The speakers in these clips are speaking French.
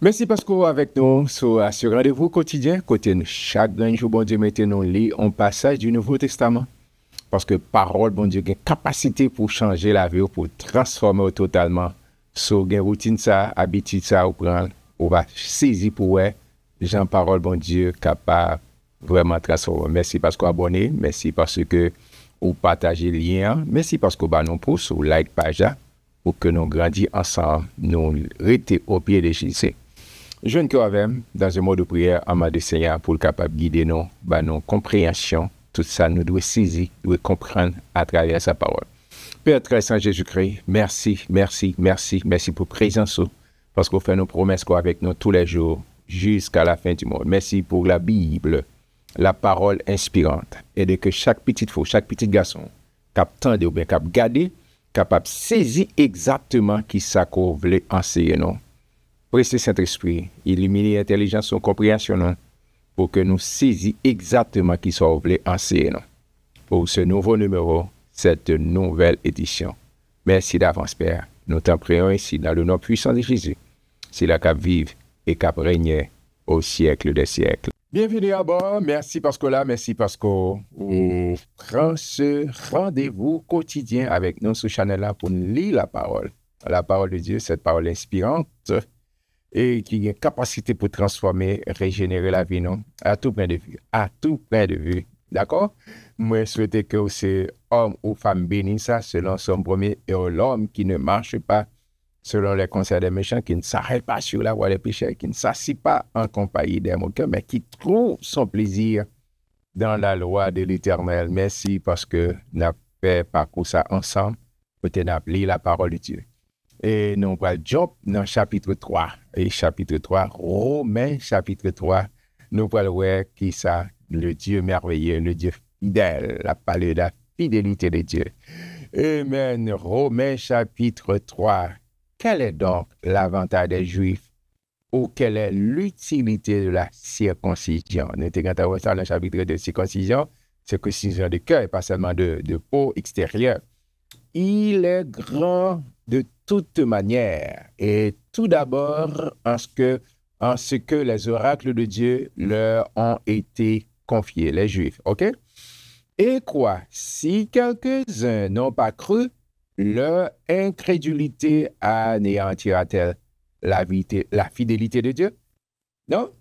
Merci parce que avec nous sur ce rendez-vous quotidien, côté chaque jour, bon Dieu, mettez-nous lit un passage du Nouveau Testament. Parce que parole, bon Dieu, a une capacité pour changer la vie, pour transformer totalement. So, une routine ça, habitude ça, ou prendre, on va saisir pour ouais, Jean parole, bon Dieu, capable vraiment transformer. Merci parce que vous abonnez, merci parce que vous partagez le lien, merci parce que vous nous pousse, ou like page pour que nous grandissions ensemble, nous restons au pied de Jésus. Jeune que avec dans un mode de prière en mode de Seigneur pour le capable de guider nous, nos compréhensions, tout ça nous doit saisir, nous doit comprendre à travers sa parole. Père très saint Jésus-Christ, merci, merci, merci, merci pour présence, parce qu'on fait nos promesses avec nous tous les jours jusqu'à la fin du monde. Merci pour la Bible, la parole inspirante, et de que chaque petite fille, chaque petit garçon, capable ou bien capable garder, capable saisir exactement qui ça qu'on voulait enseigner nous. Pressez Saint-Esprit, illuminer l'intelligence et compréhension pour que nous saisissions exactement qui soit voulu enseigner pour ce nouveau numéro, cette nouvelle édition. Merci d'avance, Père. Nous t'en prions ici dans le nom puissant de Jésus. C'est là qu'à vivre et qu'à régner au siècle des siècles. Bienvenue à bord. Merci parce que là, merci parce qu'on prend ce rendez-vous quotidien avec nous sur Chanel-là pour lire la parole de Dieu, cette parole inspirante et qui a une capacité pour transformer, régénérer la vie, non? À tout point de vue. À tout point de vue. D'accord? Moi, je souhaite que c'est homme ou femme béni, ça, selon son premier, et l'homme qui ne marche pas selon les conseils des méchants, qui ne s'arrête pas sur la voie des pécheurs, qui ne s'assied pas en compagnie des moqueurs, mais qui trouve son plaisir dans la loi de l'Éternel. Merci parce que nous avons fait parcours ça ensemble, pour te appeler la parole de Dieu. Et nous allons jump dans chapitre 3. Et chapitre 3, Romains chapitre 3, nous allons voir qui ça, le Dieu merveilleux, le Dieu fidèle, la parole de la fidélité de Dieu. Amen. Romains chapitre 3. Quel est donc l'avantage des Juifs ou quelle est l'utilité de la circoncision? Nous avons ça dans le chapitre de circoncision de cœur et pas seulement de peau extérieure. Il est grand de toute manière, et tout d'abord en ce que les oracles de Dieu leur ont été confiés, les Juifs, ok? Et quoi? Si quelques-uns n'ont pas cru, leur incrédulité anéantira-t-elle la fidélité de Dieu? Non?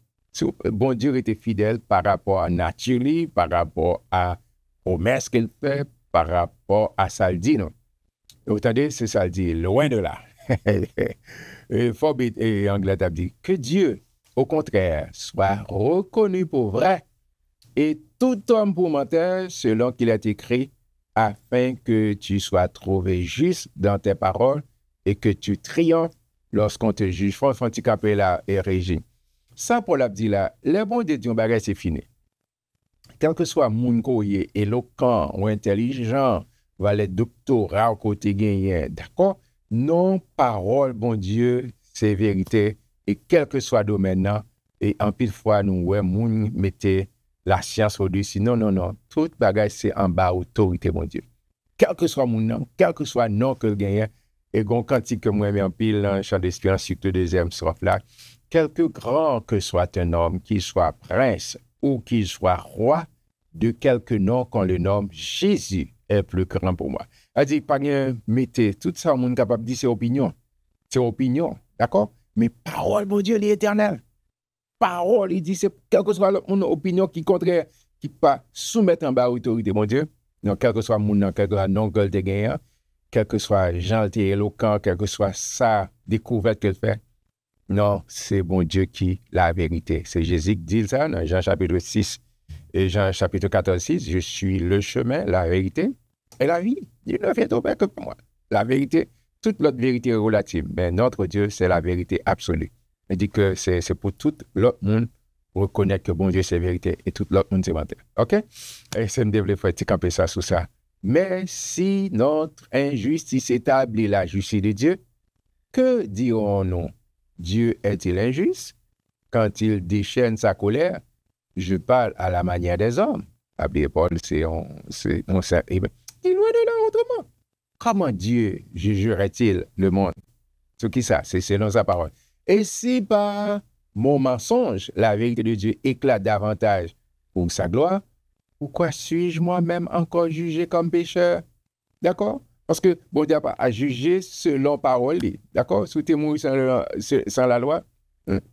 Bon Dieu était fidèle par rapport à nature, par rapport à promesse qu'il fait, par rapport à ça le dit, non? Vous entendez, c'est ça le dit, loin de là. Forbes et Anglais a dit que Dieu, au contraire, soit reconnu pour vrai et tout homme pour menteur selon qu'il est écrit, afin que tu sois trouvé juste dans tes paroles et que tu triomphes lorsqu'on te juge. Faut camper là et régime. Ça, pour l'a dit là, le bon de Dieu, c'est fini. Quel que soit mon courrier, éloquent ou intelligent, va les doctorats au côté gagné, d'accord? Non, parole, bon Dieu, c'est vérité. Et quel que soit le domaine, et en pile fois, nous, ouais, moun mettez la science au-dessus. Non, non, non. Tout bagage, c'est en bas autorité, mon Dieu. Quel que soit mon nom, quel que soit le nom que le gagne, et gon quantique que moi, en pile, dans le champ d'espérance, surtout deuxième strophe là, quelque grand que soit un homme, qu'il soit prince ou qu'il soit roi, de quelque nom qu'on le nomme, Jésus est plus grand pour moi. Elle dit, pas bien, mettez tout ça, on est capable de dire, c'est opinion. C'est opinion, d'accord? Mais parole, mon Dieu, l'éternel. Parole, il dit, c'est quelle que soit mon opinion qui contraire, qui pas soumettre en bas autorité, mon Dieu. Non, quel que soit mon nom, quel que soit non que le gagnant, quel que soit gentil, éloquent, quel que soit sa découverte qu'elle fait. Non, c'est bon Dieu qui la vérité. C'est Jésus qui dit ça dans Jean chapitre 6 et Jean chapitre 14, 6. Je suis le chemin, la vérité et la vie. Il ne vient au Père que pour moi. La vérité, toute l'autre vérité est relative. Mais notre Dieu, c'est la vérité absolue. Il dit que c'est pour tout l'autre monde reconnaître que bon Dieu, c'est vérité et tout l'autre monde, c'est menteur. OK? Et c'est me développer, tu camper ça sous ça. Mais si notre injustice établit la justice de Dieu, que dirons-nous? Dieu est-il injuste? Quand il déchaîne sa colère, je parle à la manière des hommes. Appelé Paul, il est loin de là autrement. Comment Dieu jugerait-il le monde? C'est qui ça? C'est selon sa parole. Et si par mon mensonge, la vérité de Dieu éclate davantage pour sa gloire, pourquoi suis-je moi-même encore jugé comme pécheur? D'accord? Parce que bon Dieu a jugé selon parole. D'accord? Si tu es mort sans la loi,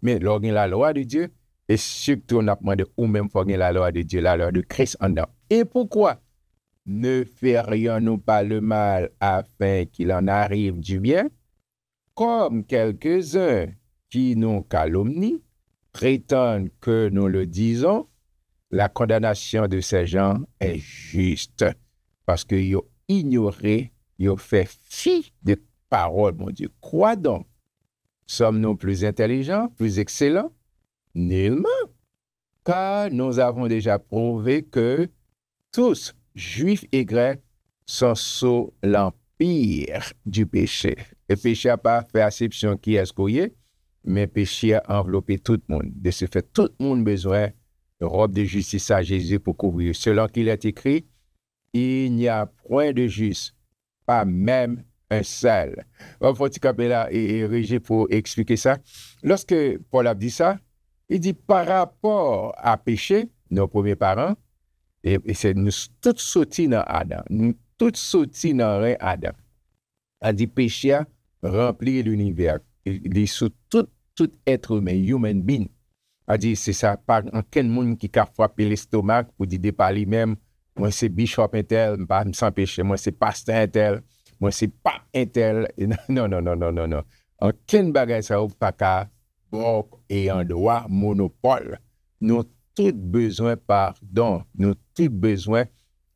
mais lorsqu'il y a la loi de Dieu, et surtout on a demandé ou même faut la loi de Dieu, la loi de Christ en dedans. Et pourquoi ne ferions-nous pas le mal afin qu'il en arrive du bien? Comme quelques-uns qui nous calomnient, prétendent que nous le disons, la condamnation de ces gens est juste parce qu'ils ont ignoré, ils ont fait fi des paroles, mon Dieu. Quoi donc? Sommes-nous plus intelligents, plus excellents? Nullement, car nous avons déjà prouvé que tous, juifs et grecs, sont sous l'empire du péché. Le péché n'a pas fait exception qui est-ce qu'on y est, mais le péché a enveloppé tout le monde. De ce fait, tout le monde a besoin de robe de justice à Jésus pour couvrir. Selon qu'il est écrit, il n'y a point de juste, pas même un seul. Il faut camper là et Régis pour expliquer ça. Lorsque Paul a dit ça, il dit par rapport à péché, nos premiers parents, et c'est nous tous sortis dans Adam, nous tous sortis dans Adam. A dit péché a rempli l'univers. Il est sous tout être humain, human being. A dit c'est ça, pas aucun monde qui a frappé l'estomac pour dire par lui-même, moi c'est bishop intel, pas sans péché, moi c'est pasteur intel, moi c'est pas intel. Non, non, non, non, non, non. Aucun bagage ça ou pas qu'à bon et en droit monopole. Nous tous besoin pardon, nous tous besoin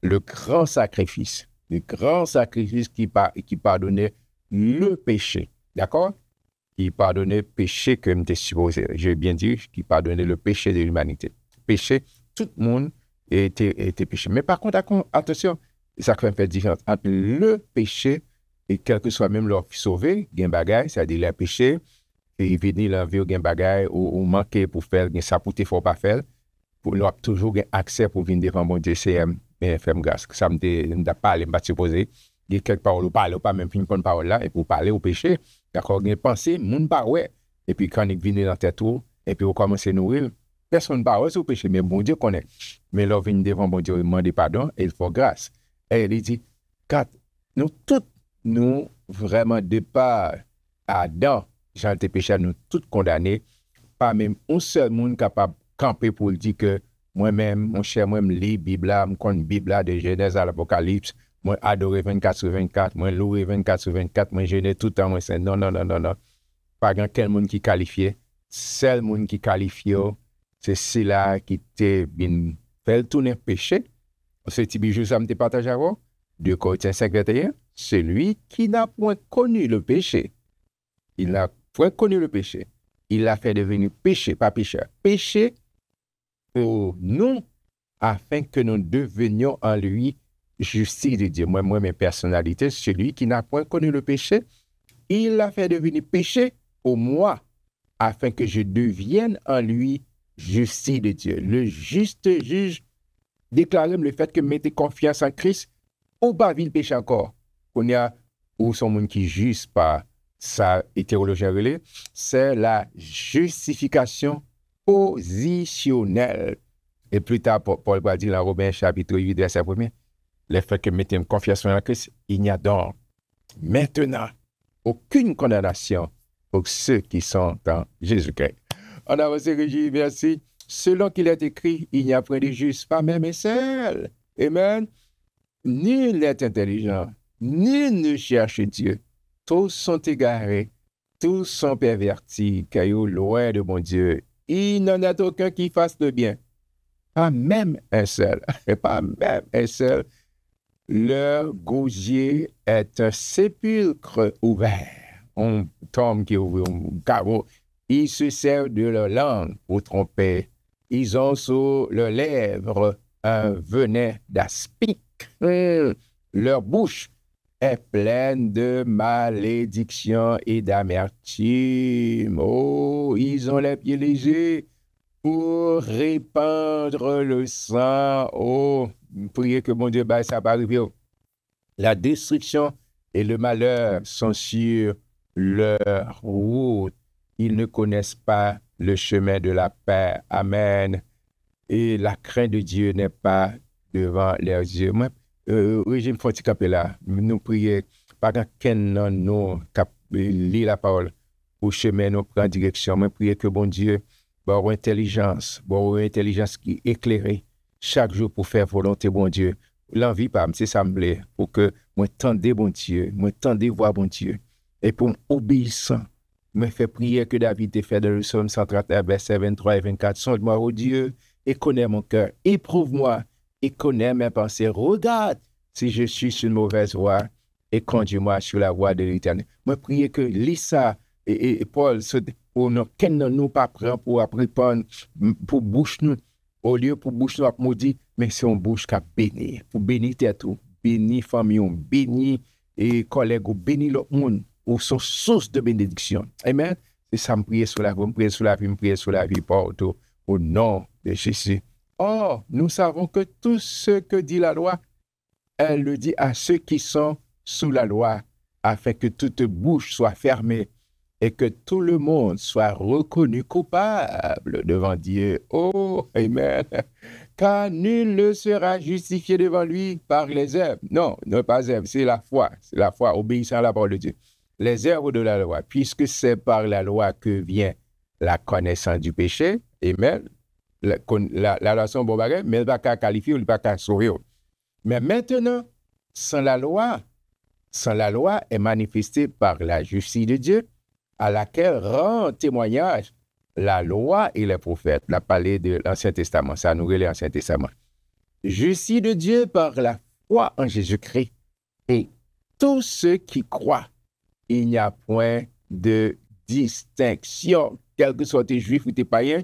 le grand sacrifice qui pardonnait le péché, d'accord? Qui pardonnait le péché que m'était supposé, j'ai bien dit, qui pardonnait le péché de l'humanité. Péché, tout le monde était péché. Mais par contre, attention, ça fait une différence entre le péché et quel que soit même leur sauvé, gain bagaille, c'est-à-dire le péché, et venir l'envie, gain bagaille, ou manquer pour faire, gain ça pour te faut pas faire, pour leur toujours gain accès pour venir devant mon Dieu, c'est faire grâce. Ça m'a parlé, m'a supposé, il y a quelques paroles, ou parler, ou pas même une bonne parole là, et pour parler au péché, d'accord, gain pensée, moun pas ouais, et puis quand il vient dans tes tours, et puis on commence à nourrir, personne ne parle au péché, mais bon Dieu connaît. Mais leur vient devant mon Dieu, demander pardon, et il faut grâce. Et il dit, quand nous tous, nous vraiment départ à Adam, Jean le péché, nous tous condamnés, pas même un seul monde capable de camper pour dire que moi-même, mon cher, moi, je lis la Bible, je connais la Bible de Genèse à l'Apocalypse, moi, adoré 24 sur 24, moi, loué 24 sur 24, moi, jeûné tout le temps, moi, c'est non, non, non, non, non. Pas grand quel monde qui qualifié. Seul monde qui qualifie, c'est celui qui te bien fait tourner péché. Ce petit bijou, ça me te partage avant. 2 Corinthiens 5:21. Celui qui n'a point connu le péché, il n'a point connu le péché. Il l'a fait devenir péché, pas pécheur. Péché pour nous, afin que nous devenions en lui justice de Dieu. Moi, mes personnalités, celui qui n'a point connu le péché, il l'a fait devenir péché pour moi, afin que je devienne en lui justice de Dieu. Le juste juge déclare le fait que mettez confiance en Christ, ou pas le péché encore. On y a, ou son monde qui juge par ça, et théologien relais, c'est la justification positionnelle. Et plus tard, Paul va dire dans Romains chapitre 8, verset 1, le fait que mettez confiance en Christ, il n'y a donc maintenant aucune condamnation pour ceux qui sont en Jésus-Christ. On a reçu Régis, merci. Selon qu'il est écrit, il n'y a point de juste, pas même un seul. Amen. Nul n'est intelligent, nul ne cherche Dieu. Tous sont égarés, tous sont pervertis, car ils sont loin de mon Dieu. Il n'en a aucun qui fasse le bien. Pas même un seul. Pas même un seul. Leur gosier est un sépulcre ouvert. On tombe qui ouvre un carreau. Ils se servent de leur langue pour tromper. Ils ont sur leurs lèvres un venin d'aspic. Leur bouche est pleine de malédiction et d'amertume. Oh, ils ont les pieds légers pour répandre le sang. Oh, priez que mon Dieu, ça va arriver. La destruction et le malheur sont sur leur route. ils ne connaissent pas le chemin de la paix. Amen. Et la crainte de Dieu n'est pas devant leurs yeux. Moi, régime Fonti Capella, nous prions, par quel nom nous lit la parole pour chemin, nous prend direction. Moi, prions que bon Dieu, bon intelligence qui éclairée chaque jour pour faire volonté, bon Dieu. L'envie, pas, c'est ça me plaît, pour que moi tendez, bon Dieu, moi tendez voir, bon Dieu, et pour m'obéissant, me fait prier que David ait fait dans le psaume 131, verset 23 et 24. Sonde-moi, ô Dieu, et connais mon cœur. Éprouve-moi et connais mes pensées. Regarde si je suis sur une mauvaise voie et conduis-moi sur la voie de l'éternel. Moi, prier que Lisa et Paul, pour nous pas prendre pour apprendre, pour bouche nous, au lieu pour bouche nous à maudire, mais c'est une bouche qui a béni, pour bénir tout, bénir famille, bénir et collègues, bénir l'autre monde, ou sont source de bénédiction. Amen. C'est ça, me prier sur la vie, me prier sur la vie, me prier sur la vie, partout, au nom de Jésus. Or, nous savons que tout ce que dit la loi, elle le dit à ceux qui sont sous la loi, afin que toute bouche soit fermée et que tout le monde soit reconnu coupable devant Dieu. Oh, amen. Car nul ne sera justifié devant lui par les œuvres. Non, non pas œuvres, c'est la foi, obéissant à la parole de Dieu. Les œuvres de la loi, puisque c'est par la loi que vient la connaissance du péché, amen. La relation bon bagage, mais elle ne va pas qualifier ou elle ne va pas sauver. Mais maintenant, sans la loi est manifestée par la justice de Dieu, à laquelle rend témoignage la loi et les prophètes. La parlé de l'Ancien Testament, ça nous relève l'Ancien Testament. Justice de Dieu par la foi en Jésus-Christ. Et tous ceux qui croient, il n'y a point de distinction. Quel que soit tes juifs ou tes païens,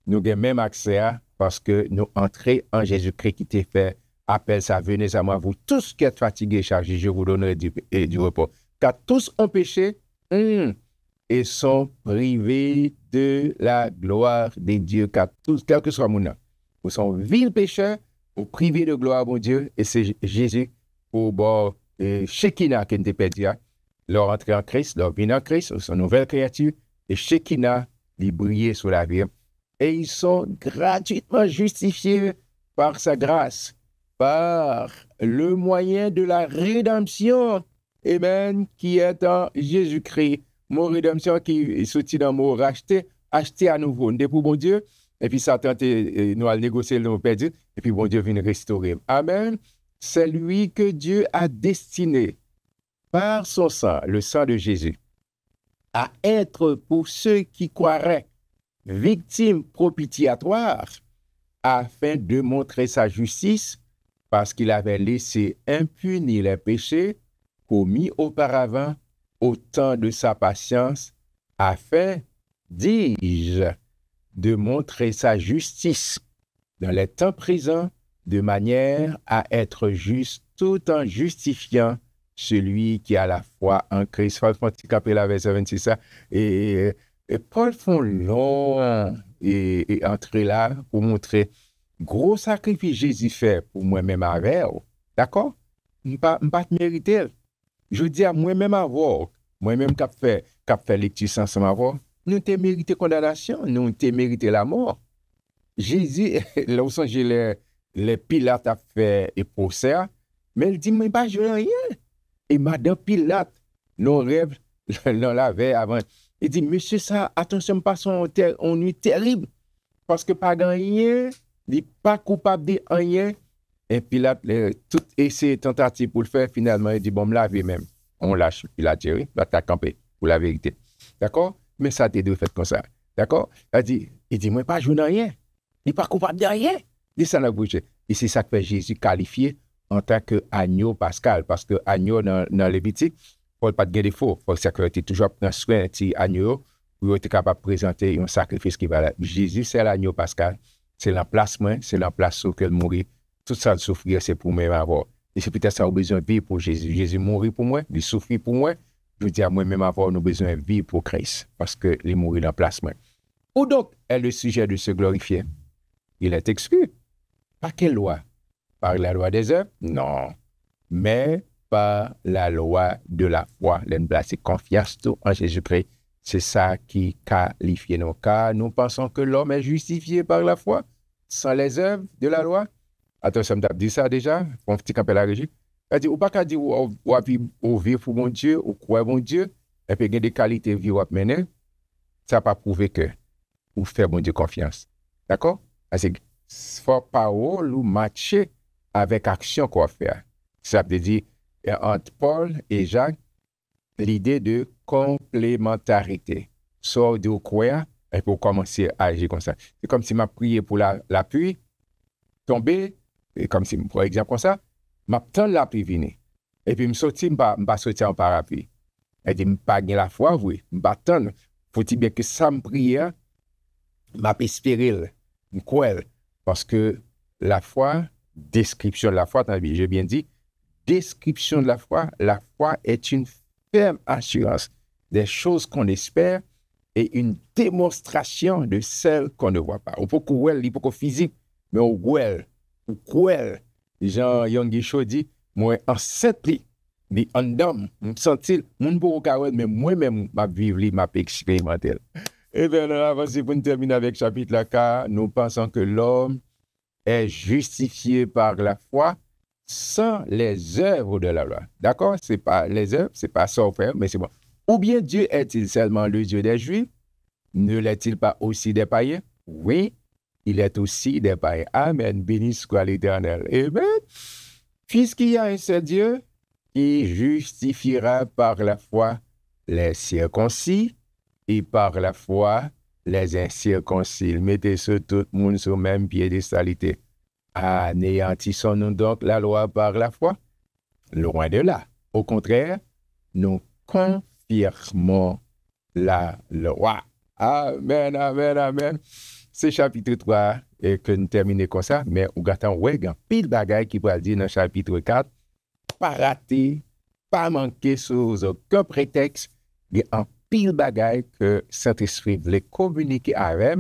nous avons même accès à, parce que nous entrons en Jésus-Christ qui t'a fait appel ça, venez à moi, vous tous qui êtes fatigués et chargés, je vous donnerai du repos. Car tous ont péché et sont privés de la gloire de Dieu. Car tous, quel que soit mon nom, vous sont vils pécheurs, vous privés de gloire, mon Dieu, et c'est Jésus pour bon Shekinah qui nous perdu, leur entrée en Christ, leur vie en Christ, son nouvelle créature, et Shekinah, ils briller sur la vie. Et ils sont gratuitement justifiés par sa grâce, par le moyen de la rédemption, amen, qui est en Jésus-Christ. Mon rédemption qui est sorti dans le mot racheter, acheter à nouveau. On est pour bon Dieu, et puis Satan nous a négocié, nous perdu, et puis bon Dieu vient restaurer. Amen. C'est lui que Dieu a destiné par son sang, le sang de Jésus, à être pour ceux qui croiraient victime propitiatoire, afin de montrer sa justice, parce qu'il avait laissé impunis les péchés commis auparavant au temps de sa patience, afin, dis-je, de montrer sa justice dans les temps présents, de manière à être juste tout en justifiant celui qui a la foi en Christ. Capella verset 26, et Paul font long et entrer là pour montrer gros sacrifice Jésus fait pour moi-même avec. D'accord? Je ne pas mériter. Je dis à moi-même avoir, moi-même qui fait lecture ensemble avoir, nous t'ai mérité condamnation, nous t'ai mérité la mort. Jésus, là où sont les Pilates a fait et procès, mais il dit, mais pas je rien. Et madame Pilate, nos rêves, l'on l'avait avant. Il dit, monsieur, ça, attention, pas son nuit terrible. Parce que pas rien, il n'est pas coupable de rien. Et Pilate, tout essayé tentative pour le faire, finalement, il dit, bon, me laver même. On lâche Pilate, il va camper pour la vérité. D'accord? Mais ça, t'es deux fait comme ça. D'accord? Il dit, moi, pas joué dans rien. Il n'est pas coupable de rien. Il dit ça dans la bouche. Et c'est ça que fait Jésus qualifié en tant qu'agneau pascal. Parce que agneau dans Lévitique, Paul pas de défaut. Faut que tu toujours prendre soin de l'agneau pour être capable de présenter un sacrifice qui va là. Jésus, c'est l'agneau pascal. C'est l'emplacement, c'est l'emplacement où il mourit. Tout ça, le souffrir, c'est pour moi avoir. Et c'est peut-être ça, on a besoin de vivre pour Jésus. Jésus mourit pour moi, il souffrit pour moi. Je dis à moi-même avoir, on a besoin de vivre pour Christ. Parce qu'il mourit dans l'emplacement. Où donc est le sujet de se glorifier? Il est exclu. Par quelle loi? Par la loi des œuvres? Non. Mais par la loi de la foi. L'une place confiance tout en Jésus-Christ C'est ça qui qualifie nos cas. Nous pensons que l'homme est justifié par la foi, sans les œuvres de la loi. Attends, ça me dit ça déjà, un petit appel à la régie. Elle dit, ou pas qu'à dire, ou vivre pour mon Dieu, ou croire mon Dieu, et puis il y a des qualités de vie à mener, ça n'a pas prouvé que vous faites mon Dieu confiance. D'accord? C'est fort parole ou matcher avec action qu'on va faire. Ça veut dire, entre Paul et Jacques, l'idée de complémentarité. Soit de croire, et pour commencer à agir comme ça. C'est comme si m'a prié pour la pluie, tomber, et comme si, par exemple, comme ça, m'attends la pluie venir. Et puis, je ne sortir en parapluie. Et puis, je pas la foi, oui. Je m'attends. Faut-il bien que ça me prie, m'a espéré, je crois. Parce que la foi, description de la foi, j'ai bien dit, description de la foi est une ferme assurance des choses qu'on espère et une démonstration de celles qu'on ne voit pas. On peut courir, il peut physique, mais on croit. Jean Yonggi Cho dit, moi, en cette pli, ni en dame, me sentil, mon beau carré, mais moi-même, ma vivre, ma expérimenter. Et bien, on avance pour terminer avec chapitre 4. Nous pensons que l'homme est justifié par la foi sans les œuvres de la loi. D'accord? C'est pas les œuvres, c'est pas ça faire, mais c'est bon. Ou bien Dieu est-il seulement le Dieu des Juifs? Ne l'est-il pas aussi des païens? Oui, il est aussi des païens. Amen. Béni soit l'Éternel. Amen. Puisqu'il y a un seul Dieu qui justifiera par la foi les circoncis et par la foi les incirconcis. Mettez tout le monde sur le même piédestalité. Anéantissons-nous donc la loi par la foi? Loin de là. Au contraire, nous confirmons la loi. Amen, amen, amen. C'est chapitre 3 et que nous terminons comme ça, mais on attend un pile bagaille qui va dire dans chapitre 4, pas rater, pas manquer sous aucun prétexte, il y a un pile bagaille que Saint-Esprit voulait communiquer avec,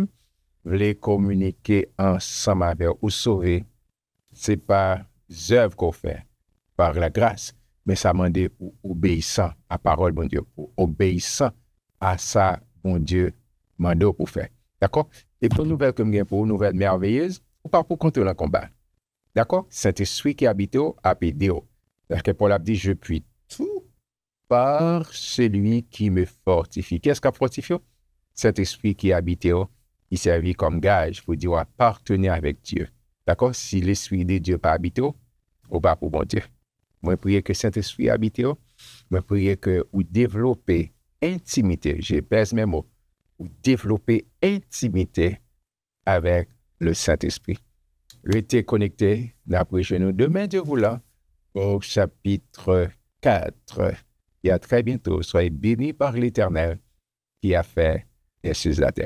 voulait communiquer ensemble avec ou sauver. Ce n'est pas œuvre qu'on fait par la grâce, mais ça demande obéissant à la parole, bon Dieu, obéissant à ça, bon Dieu, mando pour faire. D'accord? Et pour nouvelle comme bien pour nouvelle merveilleuse, ou pas pour contrôler le combat. D'accord? Saint-Esprit qui habite au Apédéo. Parce que Paul a dit, je puis tout par celui qui me fortifie. Qu'est-ce qu'a fortifié? Saint-Esprit qui habite au, il servit comme gage pour dire appartenir avec Dieu. D'accord? Si l'Esprit de Dieu pas habité, ou pas pour bon Dieu. Moi, prier que Saint-Esprit habite, moi, prier que vous développez intimité, je pèse mes mots, ou développer intimité avec le Saint-Esprit. Restez connectés, d'après chez nous, demain, Dieu voulant, au chapitre 4. Et à très bientôt, soyez bénis par l'Éternel qui a fait les choses de la terre.